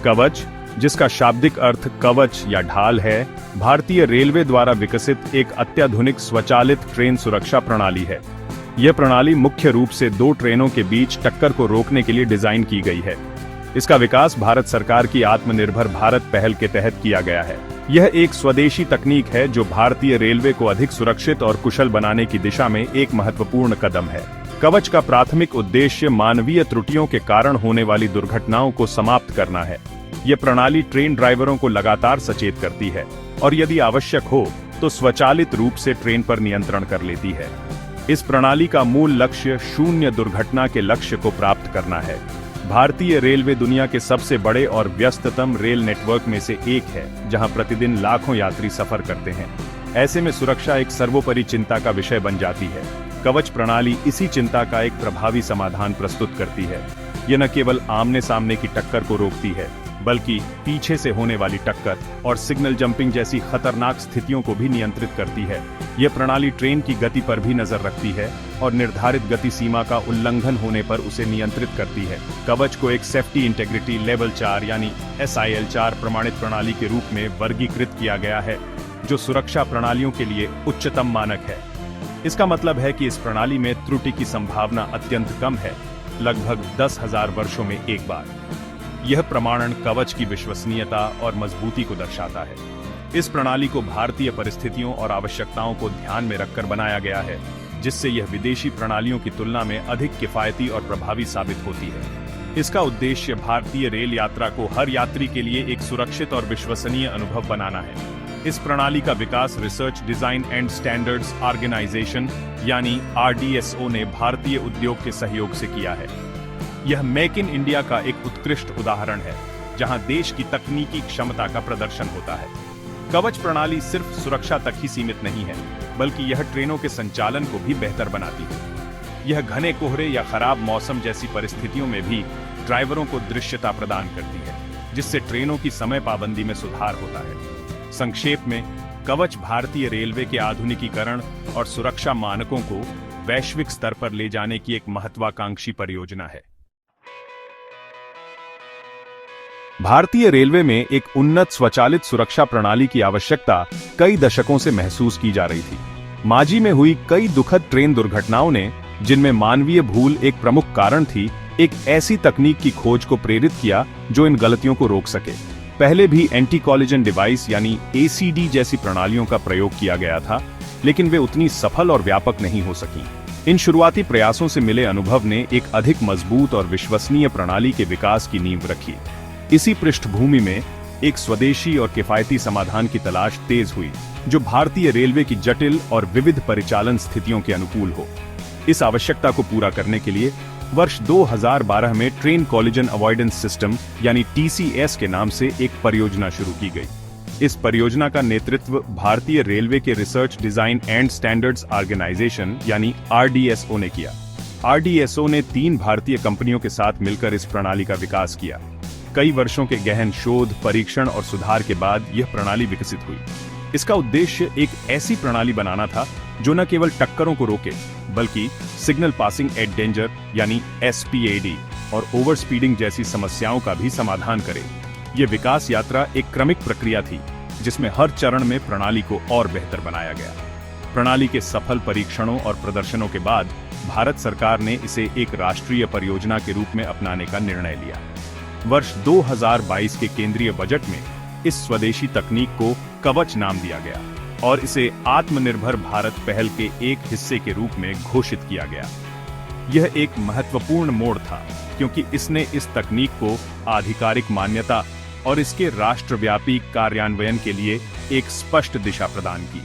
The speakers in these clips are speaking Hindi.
कवच, जिसका शाब्दिक अर्थ कवच या ढाल है, भारतीय रेलवे द्वारा विकसित एक अत्याधुनिक स्वचालित ट्रेन सुरक्षा प्रणाली है। यह प्रणाली मुख्य रूप से दो ट्रेनों के बीच टक्कर को रोकने के लिए डिजाइन की गई है। इसका विकास भारत सरकार की आत्मनिर्भर भारत पहल के तहत किया गया है। यह एक स्वदेशी तकनीक है जो भारतीय रेलवे को अधिक सुरक्षित और कुशल बनाने की दिशा में एक महत्वपूर्ण कदम है। कवच का प्राथमिक उद्देश्य मानवीय त्रुटियों के कारण होने वाली दुर्घटनाओं को समाप्त करना है। यह प्रणाली ट्रेन ड्राइवरों को लगातार सचेत करती है और यदि आवश्यक हो तो स्वचालित रूप से ट्रेन पर नियंत्रण कर लेती है। इस प्रणाली का मूल लक्ष्य शून्य दुर्घटना के लक्ष्य को प्राप्त करना है। भारतीय रेलवे दुनिया के सबसे बड़े और व्यस्ततम रेल नेटवर्क में से एक है, जहां प्रतिदिन लाखों यात्री सफर करते हैं। ऐसे में सुरक्षा एक सर्वोपरि चिंता का विषय बन जाती है। कवच प्रणाली इसी चिंता का एक प्रभावी समाधान प्रस्तुत करती है। यह न केवल आमने सामने की टक्कर को रोकती है, बल्कि पीछे से होने वाली टक्कर और सिग्नल जंपिंग जैसी खतरनाक स्थितियों को भी नियंत्रित करती है। यह प्रणाली ट्रेन की गति पर भी नजर रखती है और निर्धारित गति सीमा का उल्लंघन होने पर उसे नियंत्रित करती है। कवच को एक सेफ्टी इंटेग्रिटी लेवल 4 यानी SIL 4 प्रमाणित प्रणाली के रूप में वर्गीकृत किया गया है, जो सुरक्षा प्रणालियों के लिए उच्चतम मानक है। इसका मतलब है कि इस प्रणाली में त्रुटि की संभावना अत्यंत कम है, लगभग 10,000 वर्षों में एक बार। यह प्रमाणन कवच की विश्वसनीयता और मजबूती को दर्शाता है। इस प्रणाली को भारतीय परिस्थितियों और आवश्यकताओं को ध्यान में रखकर बनाया गया है, जिससे यह विदेशी प्रणालियों की तुलना में अधिक किफायती और प्रभावी साबित होती है। इसका उद्देश्य भारतीय रेल यात्रा को हर यात्री के लिए एक सुरक्षित और विश्वसनीय अनुभव बनाना है। इस प्रणाली का विकास research design and standards organisation यानी RDSO ने भारतीय उद्योग के सहयोग से किया है। यह मेक इन इंडिया का एक उत्कृष्ट उदाहरण है, जहां देश की तकनीकी क्षमता का प्रदर्शन होता है। कवच प्रणाली सिर्फ सुरक्षा तक ही सीमित नहीं है, बल्कि यह ट्रेनों के संचालन को भी बेहतर बनाती है। यह घने कोहरे या खराब मौसम जैसी परिस्थितियों में भी ड्राइवरों को दृश्यता प्रदान करती है, जिससे ट्रेनों की समय पाबंदी में सुधार होता है। संक्षेप में, कवच भारतीय रेलवे के आधुनिकीकरण और सुरक्षा मानकों को वैश्विक स्तर पर ले जाने की एक महत्वाकांक्षी परियोजना है। भारतीय रेलवे में एक उन्नत स्वचालित सुरक्षा प्रणाली की आवश्यकता कई दशकों से महसूस की जा रही थी। माजी में हुई कई दुखद ट्रेन दुर्घटनाओं ने, जिनमें मानवीय भूल एक प्रमुख कारण थी, एक ऐसी तकनीक की खोज को प्रेरित किया जो इन गलतियों को रोक सके। पहले भी एंटी कॉलिजन डिवाइस यानी ACD जैसी प्रणालियों का प्रयोग किया गया था, लेकिन वे उतनी सफल और व्यापक नहीं हो सकी। इन शुरुआती प्रयासों से मिले अनुभव ने एक अधिक मजबूत और विश्वसनीय प्रणाली के विकास की नींव रखी। इसी पृष्ठभूमि में एक स्वदेशी और किफायती समाधान की तलाश तेज हुई, जो भारतीय रेलवे की जटिल और विविध परिचालन स्थितियों के अनुकूल हो। इस आवश्यकता को पूरा करने के लिए वर्ष 2012 में ट्रेन कॉलिजन अवॉइडेंस सिस्टम यानी TCS के नाम से एक परियोजना शुरू की गई। इस परियोजना का नेतृत्व भारतीय रेलवे के research design and standards organisation यानी RDSO ने किया। RDSO ने 3 भारतीय कंपनियों के साथ मिलकर इस प्रणाली का विकास किया। कई वर्षों के गहन शोध, परीक्षण और सुधार के बाद यह प्रणाली विकसित हुई। इसका उद्देश्य एक ऐसी प्रणाली बनाना था जो न केवल टक्करों को रोके, बल्कि सिग्नल पासिंग एट डेंजर यानी SPAD और ओवर स्पीडिंग जैसी समस्याओं का भी समाधान करे। यह विकास यात्रा एक क्रमिक प्रक्रिया थी, जिसमें हर चरण में प्रणाली को और बेहतर बनाया गया। प्रणाली के सफल परीक्षणों और प्रदर्शनों के बाद भारत सरकार ने इसे एक राष्ट्रीय परियोजना के रूप में अपनाने का निर्णय लिया। वर्ष 2022 के केंद्रीय बजट में इस स्वदेशी तकनीक को कवच नाम दिया गया और इसे आत्मनिर्भर भारत पहल के एक हिस्से के रूप में घोषित किया गया। यह एक महत्वपूर्ण मोड़ था, क्योंकि इसने इस तकनीक को आधिकारिक मान्यता और इसके राष्ट्रव्यापी कार्यान्वयन के लिए एक स्पष्ट दिशा प्रदान की।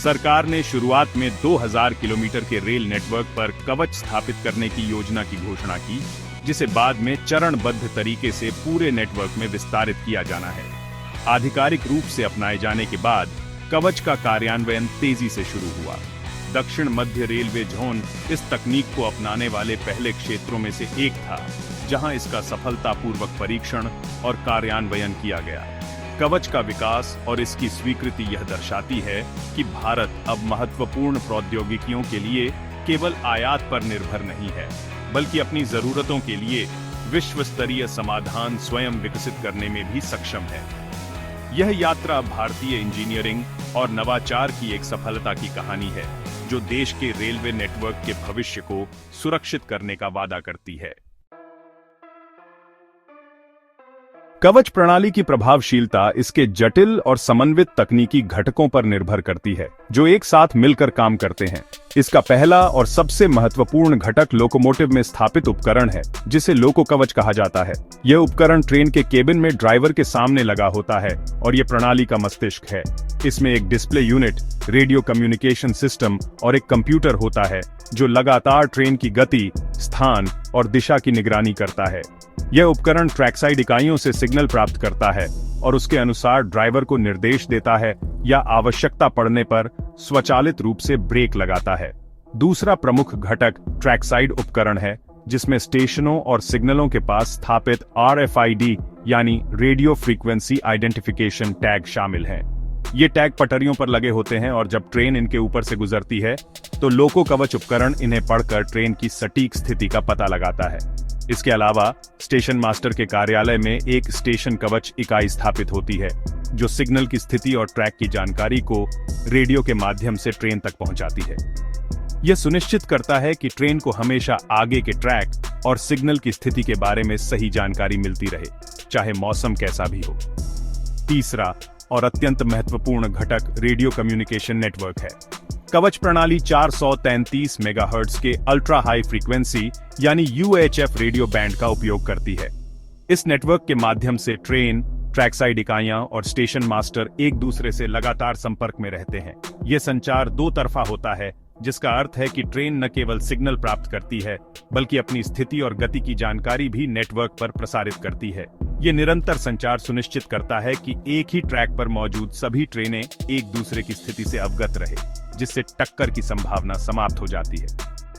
सरकार ने शुरुआत में 2000 किलोमीटर के रेल नेटवर्क पर कवच स्थापित करने की योजना की घोषणा की, जिसे बाद में चरणबद्ध तरीके से पूरे नेटवर्क में विस्तारित किया जाना है। आधिकारिक रूप से अपनाए जाने के बाद कवच का कार्यान्वयन तेजी से शुरू हुआ। दक्षिण मध्य रेलवे जोन इस तकनीक को अपनाने वाले पहले क्षेत्रों में से एक था, जहां इसका सफलतापूर्वक परीक्षण और कार्यान्वयन किया गया। कवच का विकास और इसकी स्वीकृति यह दर्शाती है कि भारत अब महत्वपूर्ण प्रौद्योगिकियों के लिए केवल आयात पर निर्भर नहीं है, बल्कि अपनी जरूरतों के लिए विश्व स्तरीय समाधान स्वयं विकसित करने में भी सक्षम है। यह यात्रा भारतीय इंजीनियरिंग और नवाचार की एक सफलता की कहानी है, जो देश के रेलवे नेटवर्क के भविष्य को सुरक्षित करने का वादा करती है। कवच प्रणाली की प्रभावशीलता इसके जटिल और समन्वित तकनीकी घटकों पर निर्भर करती है, जो एक साथ मिलकर काम करते हैं। इसका पहला और सबसे महत्वपूर्ण घटक लोकोमोटिव में स्थापित उपकरण है, जिसे लोको कवच कहा जाता है। यह उपकरण ट्रेन के केबिन में ड्राइवर के सामने लगा होता है और यह प्रणाली का मस्तिष्क है। इसमें एक display unit, radio communication system और एक कंप्यूटर होता है, जो लगातार ट्रेन की गति, स्थान और दिशा की निगरानी करता है। यह उपकरण ट्रैकसाइड इकाइयों से सिग्नल प्राप्त करता है और उसके अनुसार ड्राइवर को निर्देश देता है या आवश्यकता पड़ने पर स्वचालित रूप से ब्रेक लगाता है। दूसरा प्रमुख घटक ट्रैकसाइड उपकरण है, जिसमें स्टेशनों और सिग्नलों के पास स्थापित RFID यानी रेडियो फ्रीक्वेंसी आइडेंटिफिकेशन टैग शामिल हैं। ये टैग पटरियों पर लगे होते हैं और जब ट्रेन इनके ऊपर से गुजरती है तो लोको कवच उपकरण इन्हें पढ़कर ट्रेन की सटीक स्थिति का पता लगाता है। इसके अलावा स्टेशन मास्टर के कार्यालय में एक स्टेशन कवच इकाई स्थापित होती है, जो सिग्नल की स्थिति और ट्रैक की जानकारी को रेडियो के माध्यम से ट्रेन तक पहुंचाती है। यह सुनिश्चित करता है कि ट्रेन को हमेशा आगे के ट्रैक और सिग्नल की स्थिति के बारे में सही जानकारी मिलती रहे, चाहे मौसम कैसा भी हो। तीसरा और अत्यंत महत्वपूर्ण घटक रेडियो कम्युनिकेशन नेटवर्क है। कवच प्रणाली 433 मेगाहर्ट्ज के अल्ट्रा हाई फ्रीक्वेंसी यानी UHF रेडियो बैंड का उपयोग करती है। इस नेटवर्क के माध्यम से ट्रेन, ट्रैकसाइड इकाइयां और स्टेशन मास्टर एक दूसरे से लगातार संपर्क में रहते हैं। यह संचार दो तरफा होता है, जिसका अर्थ है कि ट्रेन न केवल सिग्नल प्राप्त करती है, बल्कि अपनी स्थिति और गति की जानकारी भी नेटवर्क पर प्रसारित करती है। ये निरंतर संचार सुनिश्चित करता है कि एक ही ट्रैक पर मौजूद सभी ट्रेनें एक दूसरे की स्थिति से अवगत रहे, जिससे टक्कर की संभावना समाप्त हो जाती है।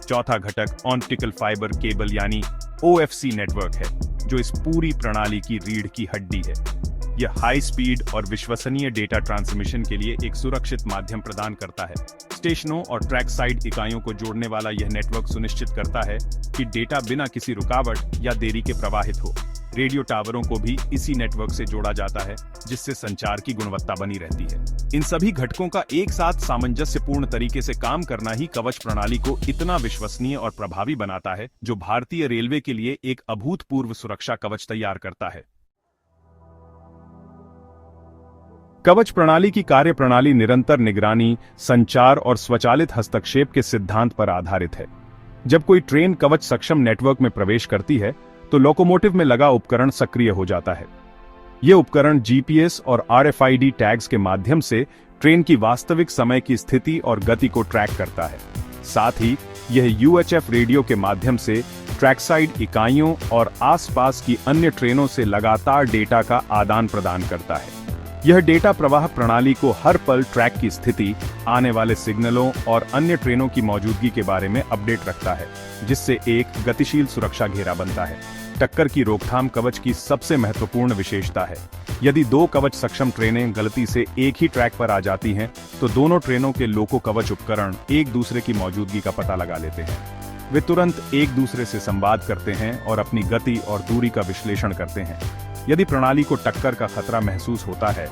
चौथा घटक ऑप्टिकल फाइबर केबल यानी OFC नेटवर्क है, जो इस पूरी प्रणाली की रीढ़ की हड्डी है। यह हाई स्पीड और विश्वसनीय डेटा ट्रांसमिशन के लिए एक सुरक्षित माध्यम प्रदान करता है। स्टेशनों और ट्रैक साइड इकाइयों को जोड़ने वाला यह नेटवर्क सुनिश्चित करता है कि डेटा बिना किसी रुकावट या देरी के प्रवाहित हो। रेडियो टावरों को भी इसी नेटवर्क से जोड़ा जाता है, जिससे संचार की गुणवत्ता बनी रहती है। इन सभी घटकों का एक साथ सामंजस्यपूर्ण तरीके से काम करना ही कवच प्रणाली को इतना विश्वसनीय और प्रभावी बनाता है, जो भारतीय रेलवे के लिए एक अभूतपूर्व सुरक्षा कवच तैयार करता है। कवच प्रणाली की कार्यप्रणाली निरंतर निगरानी, संचार और स्वचालित हस्तक्षेप के सिद्धांत पर आधारित है। जब कोई ट्रेन कवच सक्षम नेटवर्क में प्रवेश करती है, तो लोकोमोटिव में लगा उपकरण सक्रिय हो जाता है। यह उपकरण GPS और RFID टैग्स के माध्यम से ट्रेन की वास्तविक समय की स्थिति और गति को ट्रैक करता है। साथ ही यह UHF रेडियो के माध्यम से ट्रैकसाइड इकाइयों और आसपास की अन्य ट्रेनों से लगातार डेटा का आदान प्रदान करता है। यह डेटा प्रवाह प्रणाली को हर पल ट्रैक की स्थिति, आने वाले सिग्नलों और अन्य ट्रेनों की मौजूदगी के बारे में अपडेट रखता है, जिससे एक गतिशील सुरक्षा घेरा बनता है। टक्कर की रोकथाम कवच की सबसे महत्वपूर्ण विशेषता है। यदि दो कवच सक्षम ट्रेनें गलती से एक ही ट्रैक पर आ जाती हैं, तो दोनों ट्रेनों के लोको कवच उपकरण एक दूसरे की मौजूदगी का पता लगा लेते हैं। वे तुरंत एक दूसरे से संवाद करते हैं और अपनी गति और दूरी का विश्लेषण करते हैं। यदि प्रणाली को टक्कर का खतरा महसूस होता है,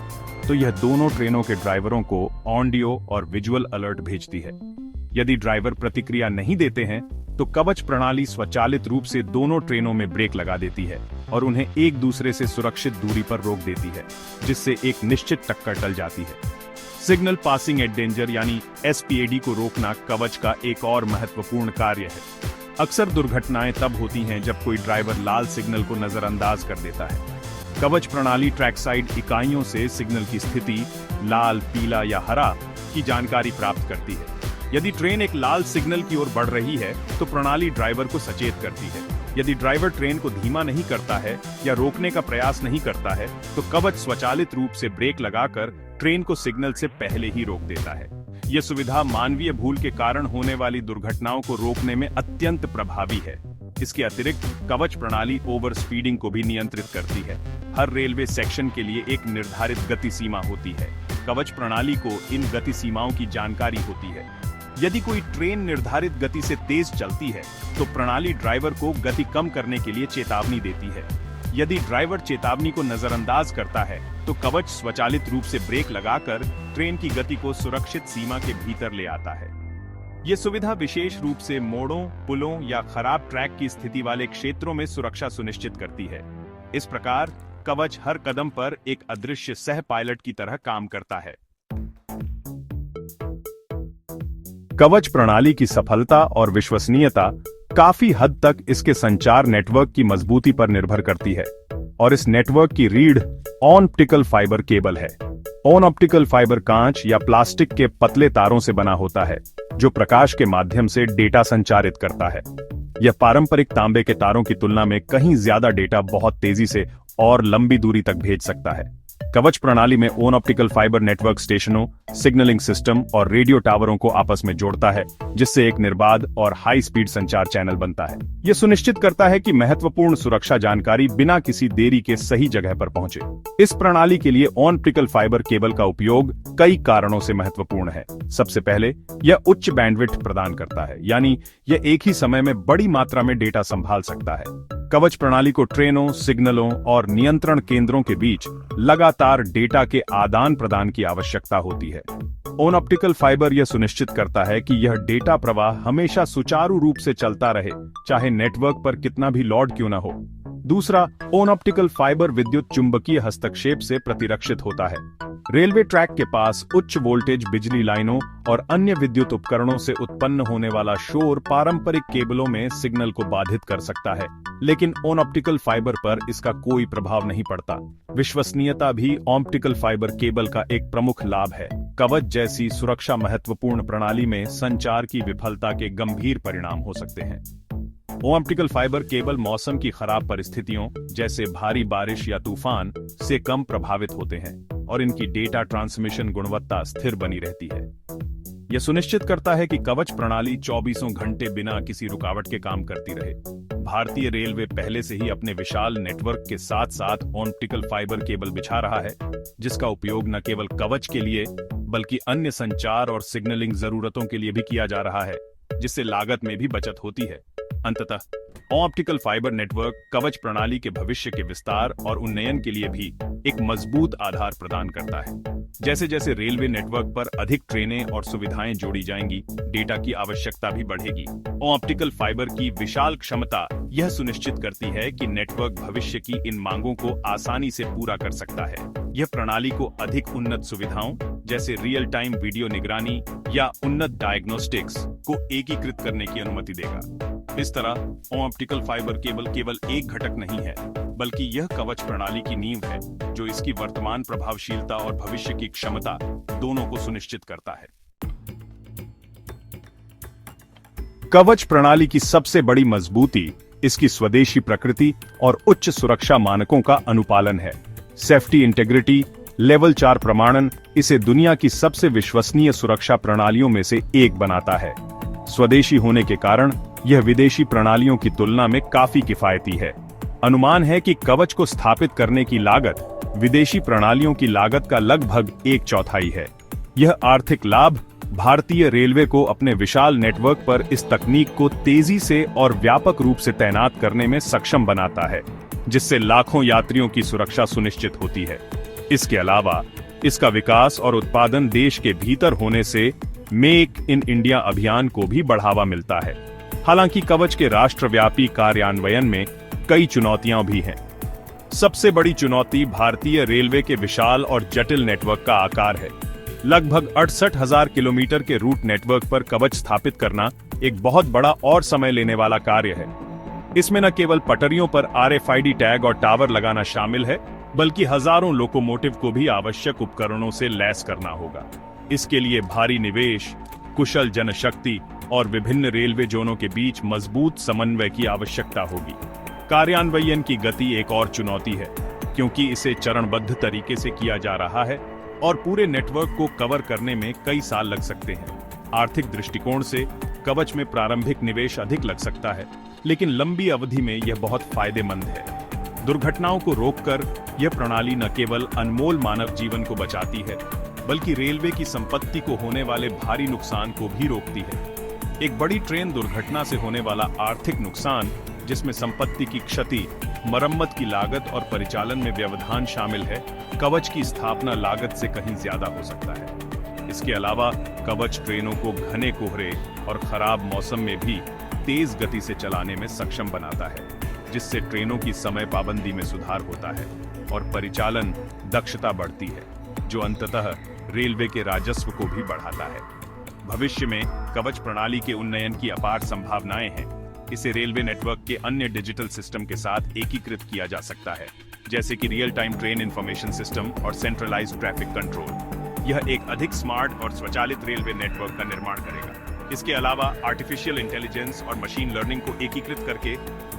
तो यह दोनों ट्रेनों के ड्राइवरों को ऑडियो और विजुअल अलर्ट भेजती है। यदि ड्राइवर प्रतिक्रिया नहीं देते हैं, तो कवच प्रणाली स्वचालित रूप से दोनों ट्रेनों में ब्रेक लगा देती है और उन्हें एक दूसरे से सुरक्षित दूरी पर रोक देती है, जिससे एक निश्चित टक्कर टल जाती है। सिग्नल पासिंग एट डेंजर यानी SPAD को रोकना कवच का एक और महत्वपूर्ण कार्य है। अक्सर दुर्घटनाएं तब होती हैं जब कोई ड्राइवर लाल सिग्नल को नजरअंदाज कर देता है। कवच प्रणाली ट्रैकसाइड इकाइयों से सिग्नल की स्थिति, लाल, पीला या हरा की जानकारी प्राप्त करती है। यदि ट्रेन एक लाल सिग्नल की ओर बढ़ रही है, तो प्रणाली ड्राइवर को सचेत करती है। यदि ड्राइवर ट्रेन को धीमा नहीं करता है या रोकने का प्रयास नहीं करता है, तो कवच स्वचालित रूप से ब्रेक लगाकर ट्रेन को सिग्नल से पहले ही रोक देता है। यह सुविधा मानवीय भूल के कारण होने वाली दुर्घटनाओं को रोकने में अत्यंत प्रभावी है। इसके अतिरिक्त कवच प्रणाली ओवर स्पीडिंग को भी नियंत्रित करती है। हर रेलवे सेक्शन के लिए एक निर्धारित गति सीमा होती है। कवच प्रणाली को इन गति सीमाओं की जानकारी होती है। यदि कोई ट्रेन निर्धारित गति से तेज चलती है तो प्रणाली ड्राइवर को गति कम करने के लिए चेतावनी देती है। यदि ड्राइवर चेतावनी को नजरअंदाज करता है तो कवच स्वचालित रूप से ब्रेक लगाकर ट्रेन की गति को सुरक्षित सीमा के भीतर ले आता है। ये सुविधा विशेष रूप से मोड़ों, पुलों या खराब ट्रैक की स्थिति वाले क्षेत्रों में सुरक्षा सुनिश्चित करती है। इस प्रकार कवच हर कदम पर एक अदृश्य सह पायलट की तरह काम करता है। कवच प्रणाली की सफलता और विश्वसनीयता काफी हद तक इसके संचार नेटवर्क की मजबूती पर निर्भर करती है और इस नेटवर्क की रीढ़ ऑन ऑप्टिकल फाइबर केबल है। ऑन ऑप्टिकल फाइबर कांच या प्लास्टिक के पतले तारों से बना होता है जो प्रकाश के माध्यम से डेटा संचारित करता है। यह पारंपरिक तांबे के तारों की तुलना में कहीं ज्यादा डेटा बहुत तेजी से और लंबी दूरी तक भेज सकता है। कवच प्रणाली में ऑन ऑप्टिकल फाइबर नेटवर्क स्टेशनों, सिग्नलिंग सिस्टम और रेडियो टावरों को आपस में जोड़ता है, जिससे एक निर्बाध और हाई स्पीड संचार चैनल बनता है। यह सुनिश्चित करता है कि महत्वपूर्ण सुरक्षा जानकारी बिना किसी देरी के सही जगह पर पहुंचे। इस प्रणाली के लिए ऑन ऑप्टिकल फाइबर केबल का उपयोग कई कारणों से महत्वपूर्ण है। सबसे पहले, यह उच्च बैंडविड्थ प्रदान करता है, यानी यह एक ही समय में बड़ी मात्रा में डेटा संभाल सकता है। कवच प्रणाली को ट्रेनों, सिग्नलों और नियंत्रण केंद्रों के बीच लगातार डेटा के आदान प्रदान की आवश्यकता होती है। ऑन ऑप्टिकल फाइबर यह सुनिश्चित करता है कि यह डेटा प्रवाह हमेशा सुचारू रूप से चलता रहे, चाहे नेटवर्क पर कितना भी लोड क्यों न हो। दूसरा, ऑन ऑप्टिकल फाइबर विद्युत चुंबकीय हस्तक्षेप से प्रतिरक्षित होता है। रेलवे ट्रैक के पास उच्च वोल्टेज बिजली लाइनों और अन्य विद्युत उपकरणों से उत्पन्न होने वाला शोर पारंपरिक केबलों में सिग्नल को बाधित कर सकता है, लेकिन ऑन ऑप्टिकल फाइबर पर इसका कोई प्रभाव नहीं पड़ता। विश्वसनीयता भी ऑप्टिकल फाइबर केबल का एक प्रमुख लाभ है। कवच जैसी सुरक्षा महत्वपूर्ण प्रणाली में संचार की विफलता के गंभीर परिणाम हो सकते हैं। ऑप्टिकल फाइबर केबल मौसम की खराब परिस्थितियों जैसे भारी बारिश या तूफान से कम प्रभावित होते हैं और इनकी डेटा ट्रांसमिशन गुणवत्ता स्थिर बनी रहती है। यह सुनिश्चित करता है कि कवच प्रणाली 24 घंटे बिना किसी रुकावट के काम करती रहे। भारतीय रेलवे पहले से ही अपने विशाल नेटवर्क के साथ साथ ऑप्टिकल फाइबर केबल बिछा रहा है, जिसका उपयोग न केवल कवच के लिए बल्कि अन्य संचार और सिग्नलिंग जरूरतों के लिए भी किया जा रहा है, जिससे लागत में भी बचत होती है। अंततः ऑप्टिकल फाइबर नेटवर्क कवच प्रणाली के भविष्य के विस्तार और उन्नयन के लिए भी एक मजबूत आधार प्रदान करता है। जैसे जैसे रेलवे नेटवर्क पर अधिक ट्रेनें और सुविधाएं जोड़ी जाएंगी, डेटा की आवश्यकता भी बढ़ेगी। ऑप्टिकल फाइबर की विशाल क्षमता यह सुनिश्चित करती है कि नेटवर्क भविष्य की इन मांगों को आसानी से पूरा कर सकता है। यह प्रणाली को अधिक उन्नत सुविधाओं जैसे रियल टाइम वीडियो निगरानी या उन्नत डायग्नोस्टिक्स को एकीकृत करने की अनुमति देगा। इस तरह ऑप्टिकल फाइबर केबल केवल एक घटक नहीं है, बल्कि यह कवच प्रणाली की नींव है, जो इसकी वर्तमान प्रभावशीलता और भविष्य की क्षमता दोनों को सुनिश्चित करता है। कवच प्रणाली की सबसे बड़ी मजबूती इसकी स्वदेशी प्रकृति और उच्च सुरक्षा मानकों का अनुपालन है। सेफ्टी इंटीग्रिटी लेवल 4 प्रमाणन इसे दुनिया की सबसे विश्वसनीय सुरक्षा प्रणालियों में से एक बनाता है। स्वदेशी होने के कारण यह विदेशी प्रणालियों की तुलना में काफी किफायती है। अनुमान है कि कवच को स्थापित करने की लागत विदेशी प्रणालियों की लागत का लगभग 1/4 है। यह आर्थिक लाभ भारतीय रेलवे को अपने विशाल नेटवर्क पर इस तकनीक को तेजी से और व्यापक रूप से तैनात करने में सक्षम बनाता है, जिससे लाखों यात्रियों की सुरक्षा सुनिश्चित होती है। इसके अलावा इसका विकास और उत्पादन देश के भीतर होने से मेक इन इंडिया अभियान को भी बढ़ावा मिलता है। हालांकि कवच के राष्ट्रव्यापी कार्यान्वयन में कई चुनौतियां भी हैं। सबसे बड़ी चुनौती भारतीय रेलवे के विशाल और जटिल नेटवर्क का आकार है। लगभग 68,000 किलोमीटर के रूट नेटवर्क पर कवच स्थापित करना एक बहुत बड़ा और समय लेने वाला कार्य है। इसमें न केवल पटरियों पर RFID टैग और टावर लगाना शामिल है, बल्कि हजारों लोकोमोटिव को भी आवश्यक उपकरणों से लैस करना होगा। इसके लिए भारी निवेश, कुशल जनशक्ति और विभिन्न रेलवे जोनों के बीच मजबूत समन्वय की आवश्यकता होगी। कार्यान्वयन की गति एक और चुनौती है, क्योंकि इसे चरणबद्ध तरीके से किया जा रहा है और पूरे नेटवर्क को कवर करने में कई साल लग सकते हैं। आर्थिक दृष्टिकोण से कवच में प्रारंभिक निवेश अधिक लग सकता है, लेकिन लंबी अवधि में यह बहुत फायदेमंद है। दुर्घटनाओं को रोककर यह प्रणाली न केवल अनमोल मानव जीवन को बचाती है, बल्कि रेलवे की संपत्ति को होने वाले भारी नुकसान को भी रोकती है। एक बड़ी ट्रेन दुर्घटना से होने वाला आर्थिक नुकसान, जिसमें संपत्ति की क्षति, मरम्मत की लागत और परिचालन में व्यवधान शामिल है, कवच की स्थापना लागत से कहीं ज्यादा हो सकता है। इसके अलावा कवच ट्रेनों को घने कोहरे और खराब मौसम में भी तेज गति से चलाने में सक्षम बनाता है, जिससे ट्रेनों की समय पाबंदी में सुधार होता है और परिचालन दक्षता बढ़ती है, जो अंततः रेलवे के राजस्व को भी बढ़ाता है। भविष्य में कवच प्रणाली के उन्नयन की अपार संभावनाएं हैं। इसे रेलवे नेटवर्क के अन्य डिजिटल सिस्टम के साथ एकीकृत किया जा सकता है, जैसे कि real time train information system और सेंट्रलाइज्ड ट्रैफिक कंट्रोल। यह एक अधिक स्मार्ट और स्वचालित रेलवे नेटवर्क का निर्माण करेगा। इसके अलावा आर्टिफिशियल इंटेलिजेंस और मशीन लर्निंग को एकीकृत करके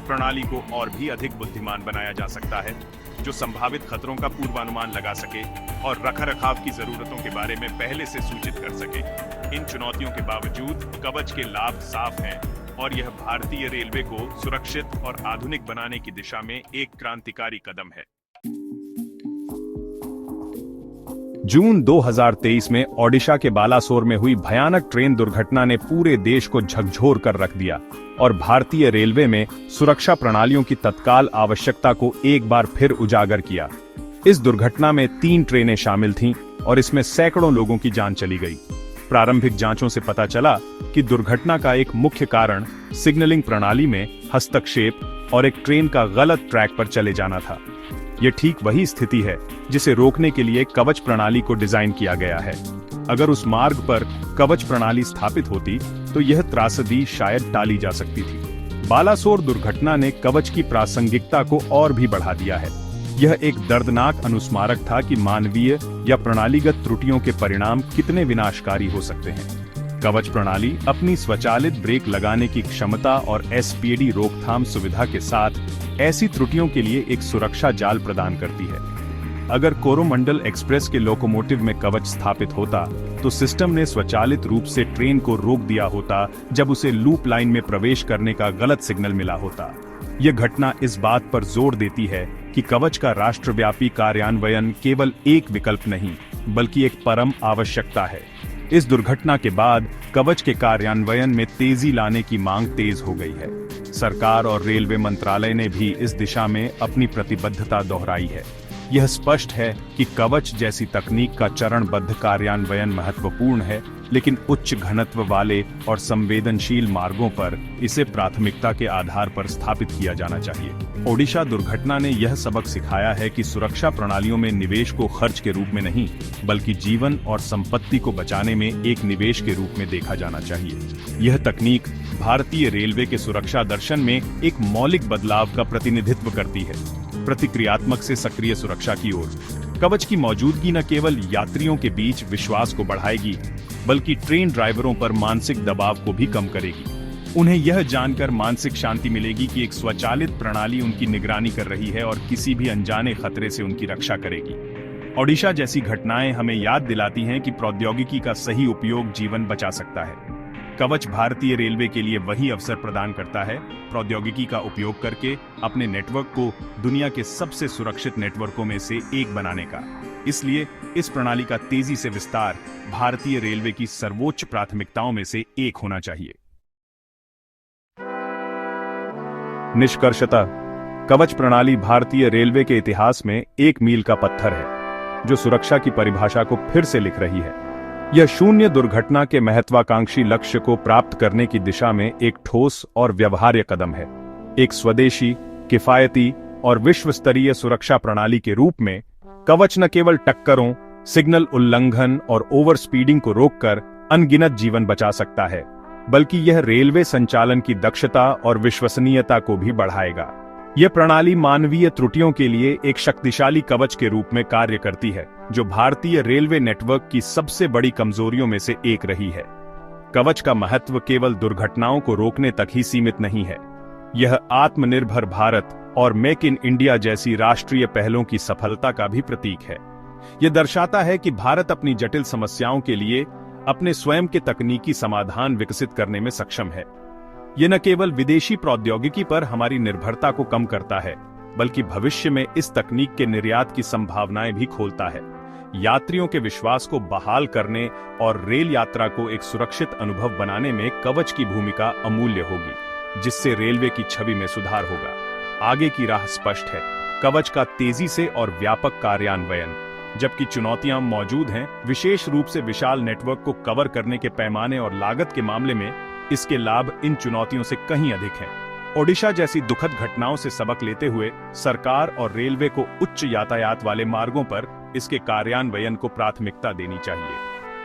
प्रणाली को और भी अधिक बुद्धिमान बनाया जा सकता है, जो संभावित खतरों का पूर्वानुमान लगा सके और रखरखाव की जरूरतों के बारे में पहले से सूचित कर सके। इन चुनौतियों के बावजूद कवच के लाभ साफ हैं और यह भारतीय रेलवे को सुरक्षित और आधुनिक बनाने की दिशा में एक क्रांतिकारी कदम है। जून 2023 में ओडिशा के बालासोर में हुई भयानक ट्रेन दुर्घटना ने पूरे देश को झकझोर कर रख दिया और भारतीय रेलवे में सुरक्षा प्रणालियों की तत्काल आवश्यकता को एक बार फिर उजागर किया। इस दुर्घटना में 3 ट्रेनें शामिल थीं और इसमें सैकड़ों लोगों की जान चली गई। प्रारंभिक जांचों से पता चला कि दुर्घटना का एक मुख्य कारण सिग्नलिंग प्रणाली में हस्तक्षेप और एक ट्रेन का गलत ट्रैक पर चले जाना था। यह ठीक वही स्थिति है जिसे रोकने के लिए कवच प्रणाली को डिजाइन किया गया है। अगर उस मार्ग पर कवच प्रणाली स्थापित होती तो यह त्रासदी शायद टाली जा सकती थी। बालासोर दुर्घटना ने कवच की प्रासंगिकता को और भी बढ़ा दिया है। यह एक दर्दनाक अनुस्मारक था कि मानवीय या प्रणालीगत त्रुटियों के परिणाम कितने विनाशकारी हो सकते हैं। कवच प्रणाली अपनी स्वचालित ब्रेक लगाने की क्षमता और एसपीडी रोकथाम सुविधा के साथ ऐसी त्रुटियों के लिए एक सुरक्षा जाल प्रदान करती है। अगर कोरोमंडल एक्सप्रेस के लोकोमोटिव में कवच स्थापित होता तो सिस्टम ने स्वचालित रूप से ट्रेन को रोक दिया होता जब उसे लूप लाइन में प्रवेश करने का गलत सिग्नल मिला होता। यह घटना इस बात पर जोर देती है कि कवच का राष्ट्रव्यापी कार्यान्वयन केवल एक विकल्प नहीं, बल्कि एक परम आवश्यकता है। इस दुर्घटना के बाद कवच के कार्यान्वयन में तेजी लाने की मांग तेज हो गई है। सरकार और रेलवे मंत्रालय ने भी इस दिशा में अपनी प्रतिबद्धता दोहराई है। यह स्पष्ट है कि कवच जैसी तकनीक का चरणबद्ध कार्यान्वयन महत्वपूर्ण है, लेकिन उच्च घनत्व वाले और संवेदनशील मार्गों पर इसे प्राथमिकता के आधार पर स्थापित किया जाना चाहिए। ओडिशा दुर्घटना ने यह सबक सिखाया है कि सुरक्षा प्रणालियों में निवेश को खर्च के रूप में नहीं, बल्कि जीवन और संपत्ति को बचाने में एक निवेश के रूप में देखा जाना चाहिए। यह तकनीक भारतीय रेलवे के सुरक्षा दर्शन में एक मौलिक बदलाव का प्रतिनिधित्व करती है, प्रतिक्रियात्मक से सक्रिय सुरक्षा की ओर। कवच की मौजूदगी न केवल यात्रियों के बीच विश्वास को बढ़ाएगी, बल्कि ट्रेन ड्राइवरों पर मानसिक दबाव को भी कम करेगी। उन्हें यह जानकर मानसिक शांति मिलेगी कि एक स्वचालित प्रणाली उनकी निगरानी कर रही है और किसी भी अनजाने खतरे से उनकी रक्षा करेगी। ओडिशा जैसी घटनाएं हमें याद दिलाती हैं कि प्रौद्योगिकी का सही उपयोग जीवन बचा सकता है। कवच भारतीय रेलवे के लिए वही अवसर प्रदान करता है, प्रौद्योगिकी का उपयोग करके अपने नेटवर्क को दुनिया के सबसे सुरक्षित नेटवर्कों में से एक बनाने का। इसलिए इस प्रणाली का तेजी से विस्तार भारतीय रेलवे की सर्वोच्च प्राथमिकताओं में से एक होना चाहिए। निष्कर्षतः कवच प्रणाली भारतीय रेलवे के इतिहास में एक मील का पत्थर है, जो सुरक्षा की परिभाषा को फिर से लिख रही है। यह शून्य दुर्घटना के महत्वाकांक्षी लक्ष्य को प्राप्त करने की दिशा में एक ठोस और व्यवहार्य कदम है। एक स्वदेशी, किफायती और विश्व स्तरीय सुरक्षा प्रणाली के रूप में कवच न केवल टक्करों, सिग्नल उल्लंघन और ओवर स्पीडिंग को रोककर अनगिनत जीवन बचा सकता है, बल्कि यह रेलवे संचालन की दक्षता और विश्वसनीयता को भी बढ़ाएगा। यह प्रणाली मानवीय त्रुटियों के लिए एक शक्तिशाली कवच के रूप में कार्य करती है, जो भारतीय रेलवे नेटवर्क की सबसे बड़ी कमजोरियों में से एक रही है। कवच का महत्व केवल दुर्घटनाओं को रोकने तक ही सीमित नहीं है। यह आत्मनिर्भर भारत और मेक इन इंडिया जैसी राष्ट्रीय पहलों की सफलता का भी प्रतीक है। यह दर्शाता है कि भारत अपनी जटिल समस्याओं के लिए अपने स्वयं के तकनीकी समाधान विकसित करने में सक्षम है। यह न केवल विदेशी प्रौद्योगिकी पर हमारी निर्भरता को कम करता है, बल्कि भविष्य में इस तकनीक के निर्यात की संभावनाएं भी खोलता है। यात्रियों के विश्वास को बहाल करने और रेल यात्रा को एक सुरक्षित अनुभव बनाने में कवच की भूमिका अमूल्य होगी, जिससे रेलवे की छवि में सुधार होगा। आगे की राह स्पष्ट है, कवच का तेजी से और व्यापक कार्यान्वयन। जबकि चुनौतियां मौजूद हैं, विशेष रूप से विशाल नेटवर्क को कवर करने के पैमाने और लागत के मामले में इसके लाभ इन चुनौतियों से कहीं अधिक हैं। ओडिशा जैसी दुखद घटनाओं से सबक लेते हुए सरकार और रेलवे को उच्च यातायात वाले मार्गों पर इसके कार्यान्वयन को प्राथमिकता देनी चाहिए।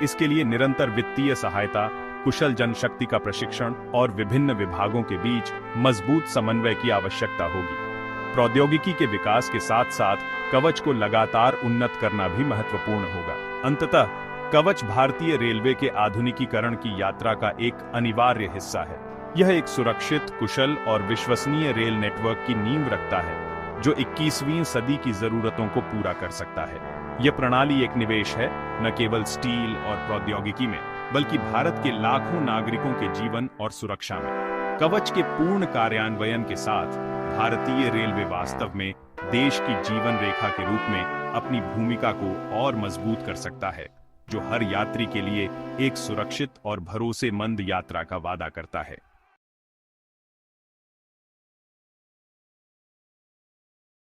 इसके लिए निरंतर वित्तीय सहायता, कुशल जनशक्ति का प्रशिक्षण और विभिन्न विभागों के बीच मजबूत समन्वय की आवश्यकता होगी। प्रौद्योगिकी के विकास के साथ साथ कवच को लगातार उन्नत करना भी महत्वपूर्ण होगा। अंततः कवच भारतीय रेलवे के आधुनिकीकरण की यात्रा का एक अनिवार्य हिस्सा है। यह एक सुरक्षित, कुशल और विश्वसनीय रेल नेटवर्क की नींव रखता है, जो 21वीं सदी की जरूरतों को पूरा कर सकता है। यह प्रणाली एक निवेश है, न केवल स्टील और प्रौद्योगिकी में, बल्कि भारत के लाखों नागरिकों के जीवन और सुरक्षा में। कवच के पूर्ण कार्यान्वयन के साथ भारतीय रेलवे वास्तव में देश की जीवन रेखा के रूप में अपनी भूमिका को और मजबूत कर सकता है, जो हर यात्री के लिए एक सुरक्षित और भरोसेमंद यात्रा का वादा करता है।